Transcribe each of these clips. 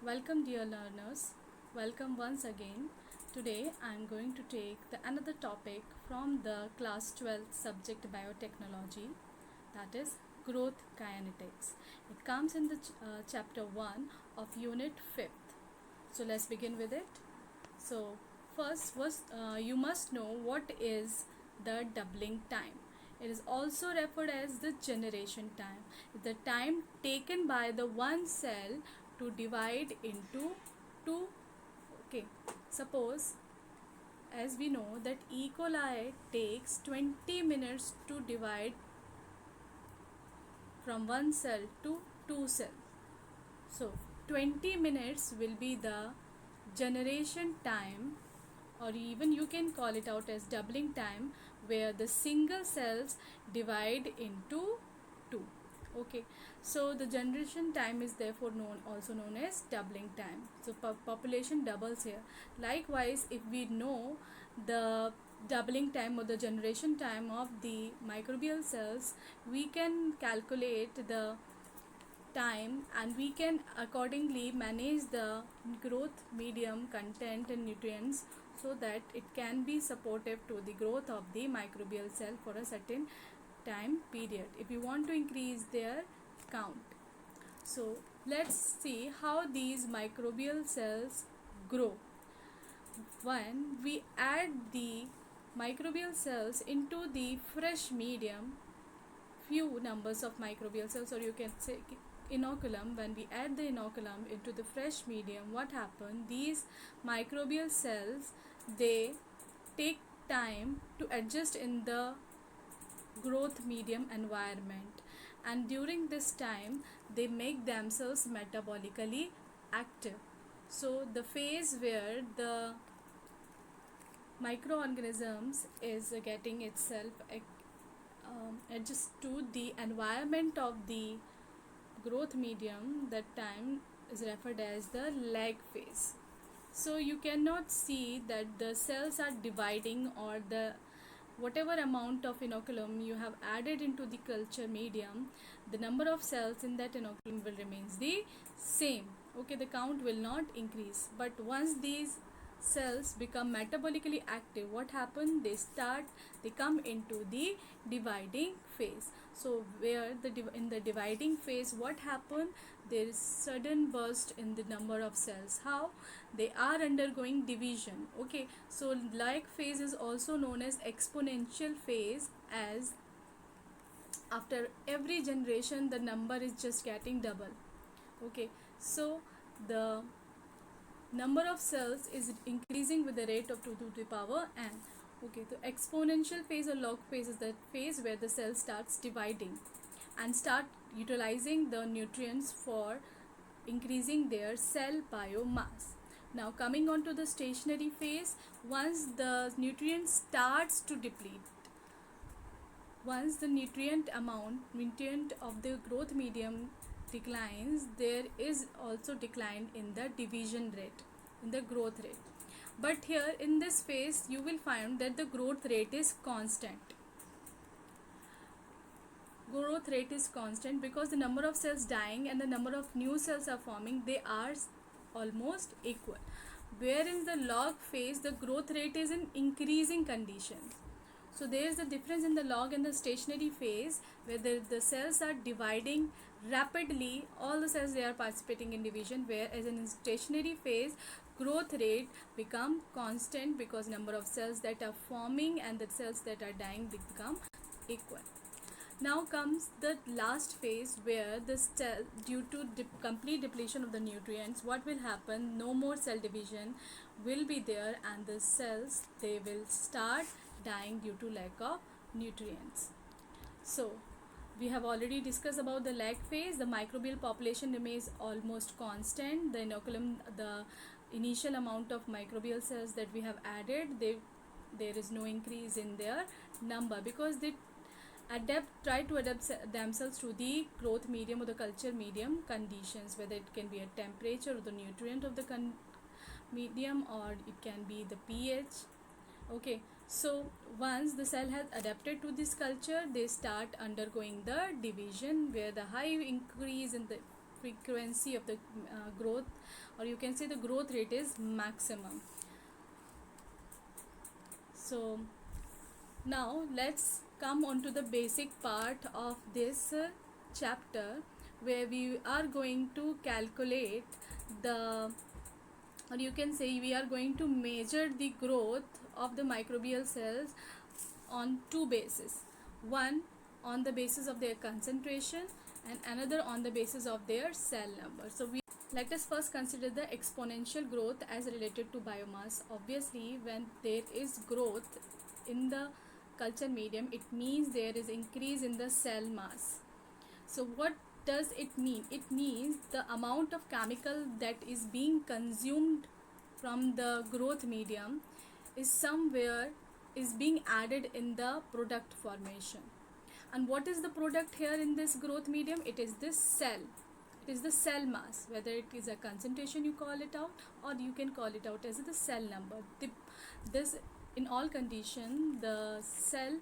Welcome, dear learners. Welcome once again. Today I am going to take another topic from the class 12th subject biotechnology, that is growth kinetics. It comes in the chapter 1 of unit 5th. So let's begin with it. So first, you must know what is the doubling time. It is also referred as the generation time. The time taken by the one cell to divide into two. Okay, suppose as we know that E. coli takes 20 minutes to divide from one cell to two cells. So 20 minutes will be the generation time, or even you can call it out as doubling time, where the single cells divide into two. Okay, so the generation time is therefore also known as doubling time. So population doubles here. Likewise, if we know the doubling time or the generation time of the microbial cells, we can calculate the time and we can accordingly manage the growth medium content and nutrients so that it can be supportive to the growth of the microbial cell for a certain time period if you want to increase their count. So let's see how these microbial cells grow. When we add the microbial cells into the fresh medium, few numbers of microbial cells, or you can say inoculum, when we add the inoculum into the fresh medium, what happens, these microbial cells, they take time to adjust in the growth medium environment, and during this time they make themselves metabolically active. So the phase where the microorganisms is getting itself adjust to the environment of the growth medium, that time is referred as the lag phase. So you cannot see that the cells are dividing, or the whatever amount of inoculum you have added into the culture medium, the number of cells in that inoculum will remains the same. Okay, the count will not increase. But once these cells become metabolically active, what happen, they come into the dividing phase. So where in the dividing phase, what happen, there is sudden burst in the number of cells. How? They are undergoing division. Okay, so like phase is also known as exponential phase, as after every generation the number is just getting double. Okay, so the number of cells is increasing with the rate of 2 to the power n. Okay, so exponential phase or log phase is the phase where the cell starts dividing and start utilizing the nutrients for increasing their cell biomass. Now coming on to the stationary phase, once the nutrient starts to deplete, once the nutrient of the growth medium declines, there is also decline in the division rate, in the growth rate. But here in this phase you will find that the growth rate is constant. Growth rate is constant because the number of cells dying and the number of new cells are forming, they are almost equal. Where in the log phase the growth rate is in increasing condition. So there is a difference in the log and the stationary phase, where the cells are dividing rapidly, all the cells they are participating in division, whereas in stationary phase growth rate become constant because number of cells that are forming and the cells that are dying become equal. Now comes the last phase, where the cell, due to complete depletion of the nutrients, what will happen, no more cell division will be there, and the cells, they will start dying due to lack of nutrients. So we have already discussed about the lag phase. The microbial population remains almost constant. The inoculum, the initial amount of microbial cells that we have added, there is no increase in their number because they try to adapt themselves to the growth medium or the culture medium conditions, whether it can be a temperature or the nutrient of the medium, or it can be the pH. Okay, so once the cell has adapted to this culture, they start undergoing the division, where the high increase in the frequency of the growth, or you can say the growth rate is maximum. So now let's come on to the basic part of this chapter, where we are going to calculate the, or you can say we are going to measure the growth of the microbial cells on two bases. One on the basis of their concentration and another on the basis of their cell number. So let us first consider the exponential growth as related to biomass. Obviously, when there is growth in the culture medium, it means there is increase in the cell mass. So what does it mean? It means the amount of chemical that is being consumed from the growth medium is being added in the product formation. And what is the product here in this growth medium? It is this cell. It is the cell mass, whether it is a concentration you call it out, or you can call it out as the cell number. This in all conditions, the cell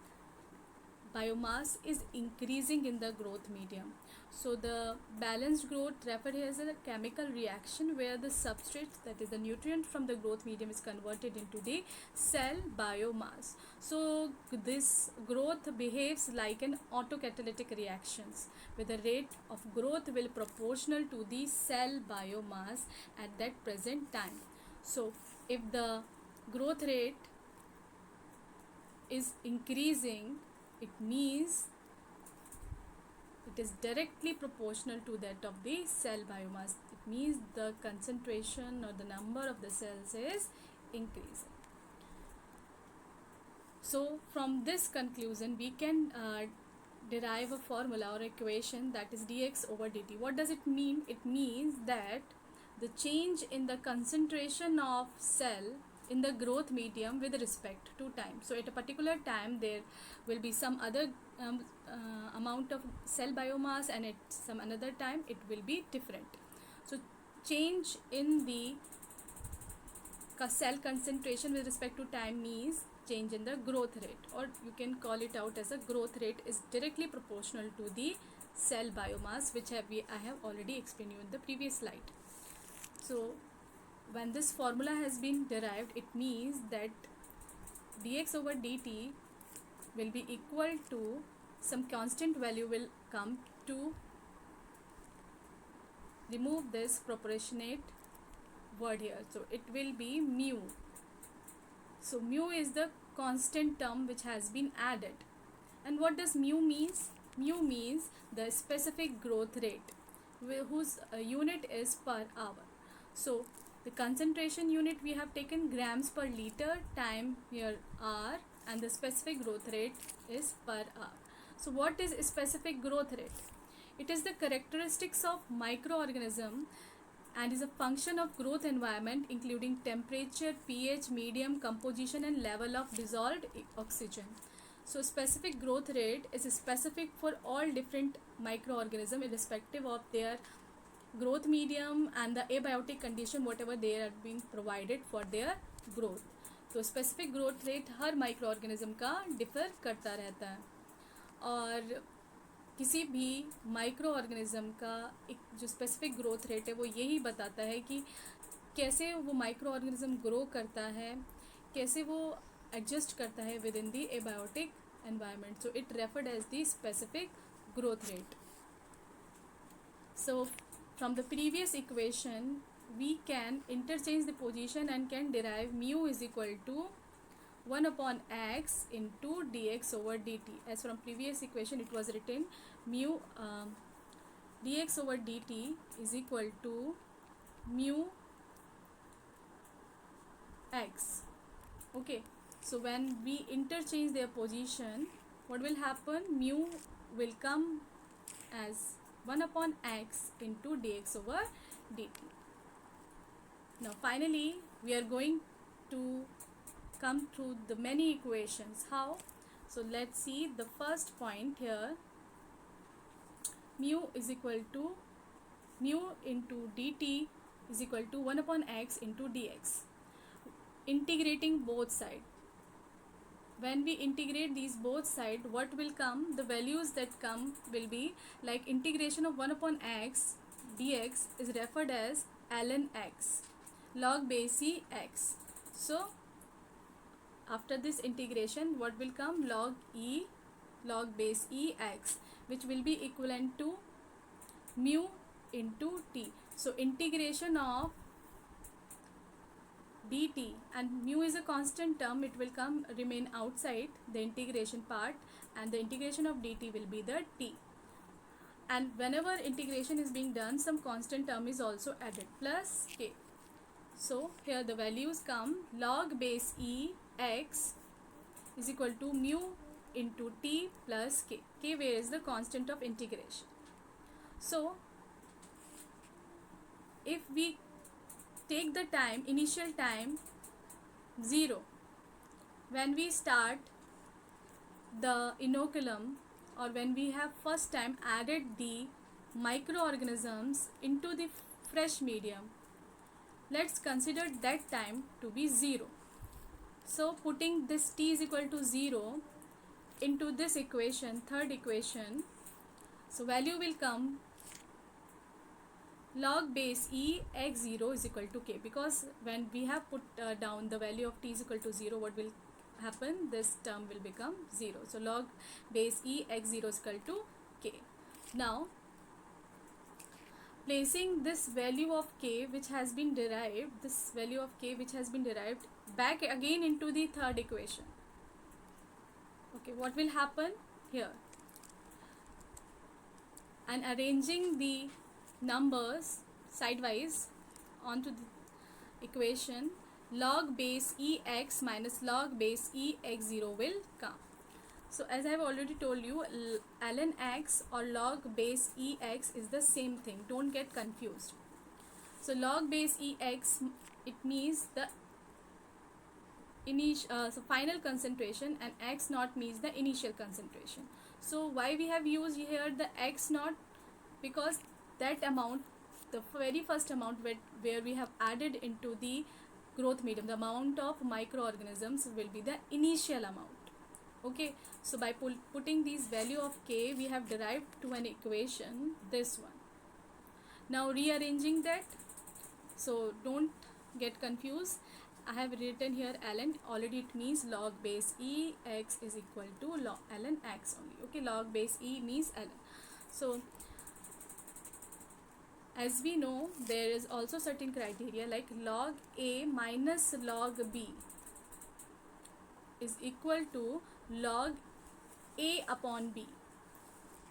biomass is increasing in the growth medium. So the balanced growth referred here as a chemical reaction where the substrate, that is the nutrient from the growth medium, is converted into the cell biomass. So this growth behaves like an autocatalytic reactions, where the rate of growth will proportional to the cell biomass at that present time. So if the growth rate is increasing, it means it is directly proportional to that of the cell biomass. It means the concentration or the number of the cells is increasing. So from this conclusion, we can derive a formula or equation, that is dx over dt. What does it mean? It means that the change in the concentration of cell in the growth medium with respect to time. So at a particular time there will be some other amount of cell biomass, and at some another time it will be different. So change in the cell concentration with respect to time means change in the growth rate, or you can call it out as a growth rate is directly proportional to the cell biomass, which I have already explained you in the previous slide. So when this formula has been derived, it means that dx over dt will be equal to some constant value will come to remove this proportionate word here. So it will be mu. So mu is the constant term which has been added. And what does mu means? Mu means the specific growth rate, whose unit is per hour. So the concentration unit we have taken grams per liter, time here hour, and the specific growth rate is per hour. So what is specific growth rate? It is the characteristics of microorganism and is a function of growth environment, including temperature, pH, medium, composition, and level of dissolved oxygen. So specific growth rate is specific for all different microorganisms irrespective of their growth medium and the abiotic condition whatever they are being provided for their growth. तो specific growth rate हर micro organism का differ करता रहता है, और किसी भी micro organism का एक जो स्पेसिफिक ग्रोथ रेट है वो यही बताता है कि कैसे वो माइक्रो ऑर्गेनिज्म ग्रो करता है, कैसे वो एडजस्ट करता है within the abiotic environment. So it referred as the specific growth rate. So from the previous equation we can interchange the position and can derive mu is equal to 1 upon x into dx over dt. As from previous equation it was written mu dx over dt is equal to mu x. Okay, so when we interchange their position, what will happen? Mu will come as 1 upon x into dx over dt. Now finally we are going to come through the many equations. How? So let's see the first point here. Mu is equal to mu into dt is equal to 1 upon x into dx. Integrating both sides. When we integrate these both sides, what will come? The values that come will be like integration of 1 upon x dx is referred as ln x, log base e x. So after this integration, what will come? Log base e x, which will be equivalent to mu into t. So integration of dt, and mu is a constant term, it will come remain outside the integration part, and the integration of dt will be the t. And whenever integration is being done, some constant term is also added, plus k. So here the values come: log base e x is equal to mu into t plus k. K where is the constant of integration. So if we take the time, initial time 0, when we start the inoculum, or when we have first time added the microorganisms into the fresh medium, let's consider that time to be 0. So putting this t is equal to 0 into this equation, third equation, so value will come log base e x0 is equal to k, because when we have put down the value of t is equal to 0, what will happen? This term will become 0. So log base e x0 is equal to k. Now placing this value of k which has been derived, back again into the third equation. Okay, what will happen here? And arranging the numbers sidewise onto the equation, log base e x minus log base e x0 will come. So as I have already told you, ln x or log base e x is the same thing, don't get confused. So log base e x, it means the so final concentration, and x naught means the initial concentration. So why we have used here the x naught? Because that amount, the very first amount where we have added into the growth medium, the amount of microorganisms will be the initial amount. Okay, so by putting these value of k, we have derived to an equation, this one. Now rearranging that, so don't get confused. I have written here ln, already it means log base e x is equal to ln x only. Okay, log base e means ln. So as we know, there is also certain criteria like log a minus log b is equal to log a upon b.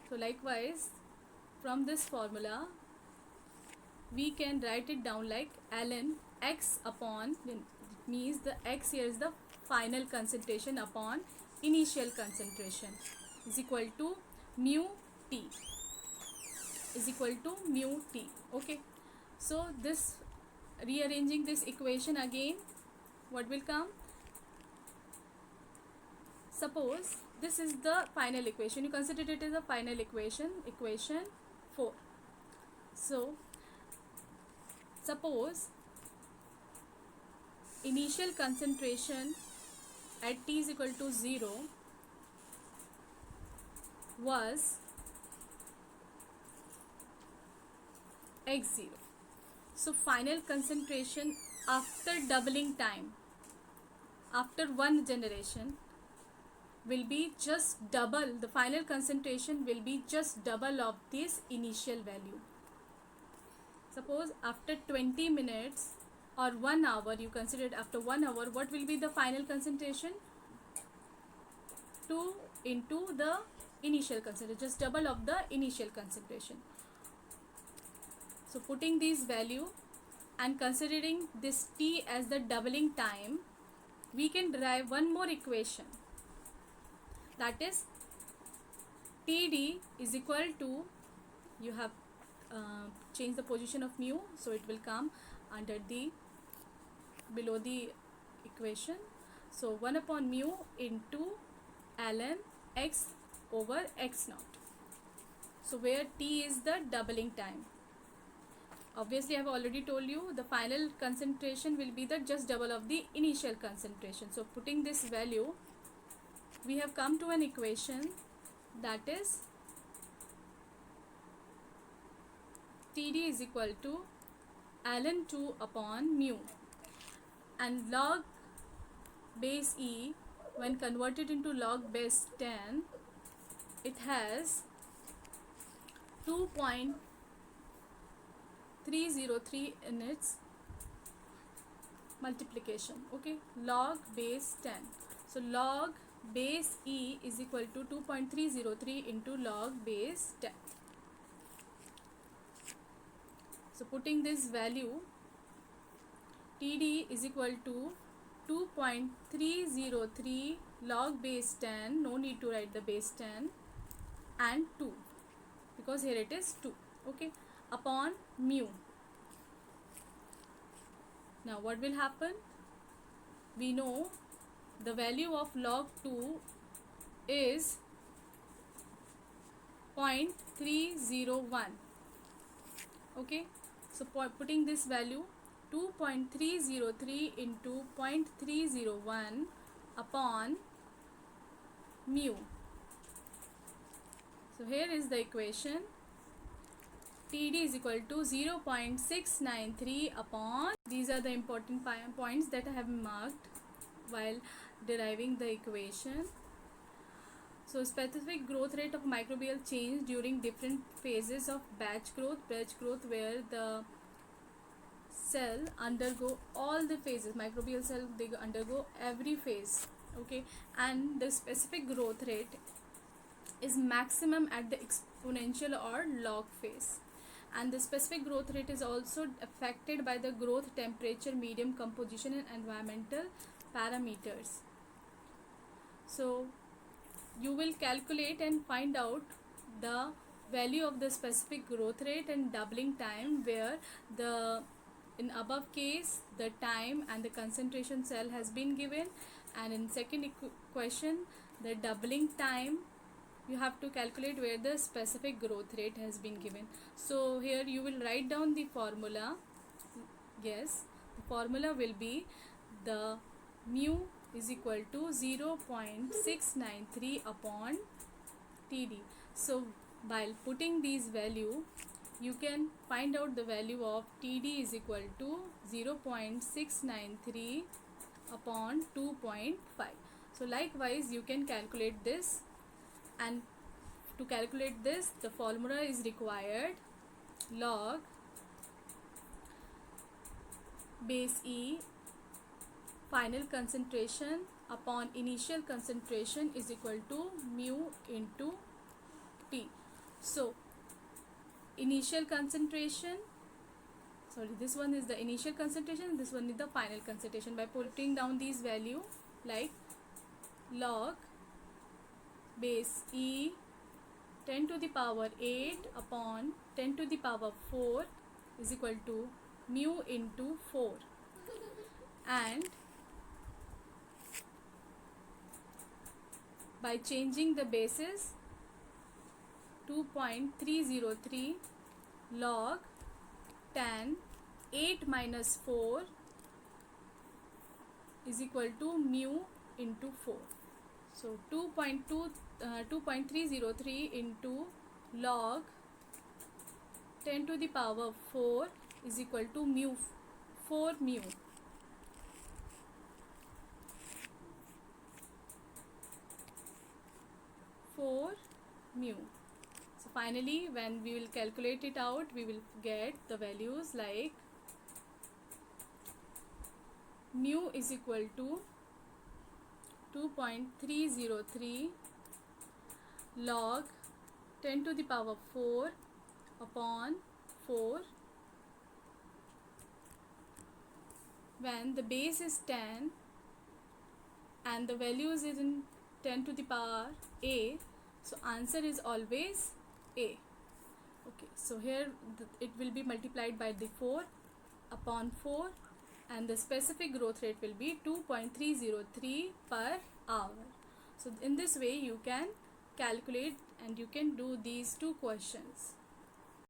So likewise, from this formula we can write it down like ln x upon, it means the x here is the final concentration upon initial concentration, is equal to mu t, is equal to mu t. Okay, so this, rearranging this equation again, what will come? Suppose this is the final equation, you consider it as a final equation, equation 4. So suppose initial concentration at t is equal to 0 was x0. So final concentration after doubling time, after one generation, will be just double, the final concentration will be just double of this initial value. Suppose after 20 minutes or 1 hour, you consider it after 1 hour, what will be the final concentration? 2 into the initial concentration, just double of the initial concentration. So putting these value and considering this t as the doubling time, we can derive one more equation, that is td is equal to, you have changed the position of mu, so it will come under the, below the equation. So 1 upon mu into ln x over x naught. So where t is the doubling time. Obviously I have already told you the final concentration will be the just double of the initial concentration. So putting this value, we have come to an equation, that is TD is equal to ln2 upon mu, and log base e, when converted into log base 10, it has 2.303 in its multiplication. Okay, log base 10. So log base e is equal to 2.303 into log base 10. So putting this value, TD is equal to 2.303 log base 10, no need to write the base 10, and 2, because here it is 2, okay, upon mu. Now what will happen? We know the value of log 2 is 0.301. Okay, so putting this value, 2.303 into 0.301 upon mu. So here is the equation. TD is equal to 0.693 upon, these are the important points that I have marked while deriving the equation. So specific growth rate of microbial change during different phases of batch growth, where the cell undergo all the phases, microbial cell, they undergo every phase, okay, and the specific growth rate is maximum at the exponential or log phase, and the specific growth rate is also affected by the growth temperature, medium composition, and environmental parameters. So you will calculate and find out the value of the specific growth rate and doubling time, where the in above case the time and the concentration cell has been given, and in second question the doubling time you have to calculate where the specific growth rate has been given. So here you will write down the formula. Yes, the formula will be the mu is equal to 0.693 upon TD. So while putting these value, you can find out the value of TD is equal to 0.693 upon 2.5. So likewise you can calculate this, and to calculate this the formula is required: log base E final concentration upon initial concentration is equal to mu into T. So initial concentration, sorry, this one is the initial concentration, this one is the final concentration. By putting down these value, like log base E 10 to the power 8 upon 10 to the power 4 is equal to mu into 4, and by changing the bases, 2.303 log 10 8 minus 4 is equal to mu into 4. So 2.303 into log 10 to the power 4 is equal to mu 4 mu. So finally when we will calculate it out, we will get the values like mu is equal to 2.303 log 10 to the power 4 upon 4, when the base is 10 and the values is in 10 to the power a, so answer is always a. Okay, so here it will be multiplied by the 4 upon 4, and the specific growth rate will be 2.303 per hour. So in this way you can calculate and you can do these two questions.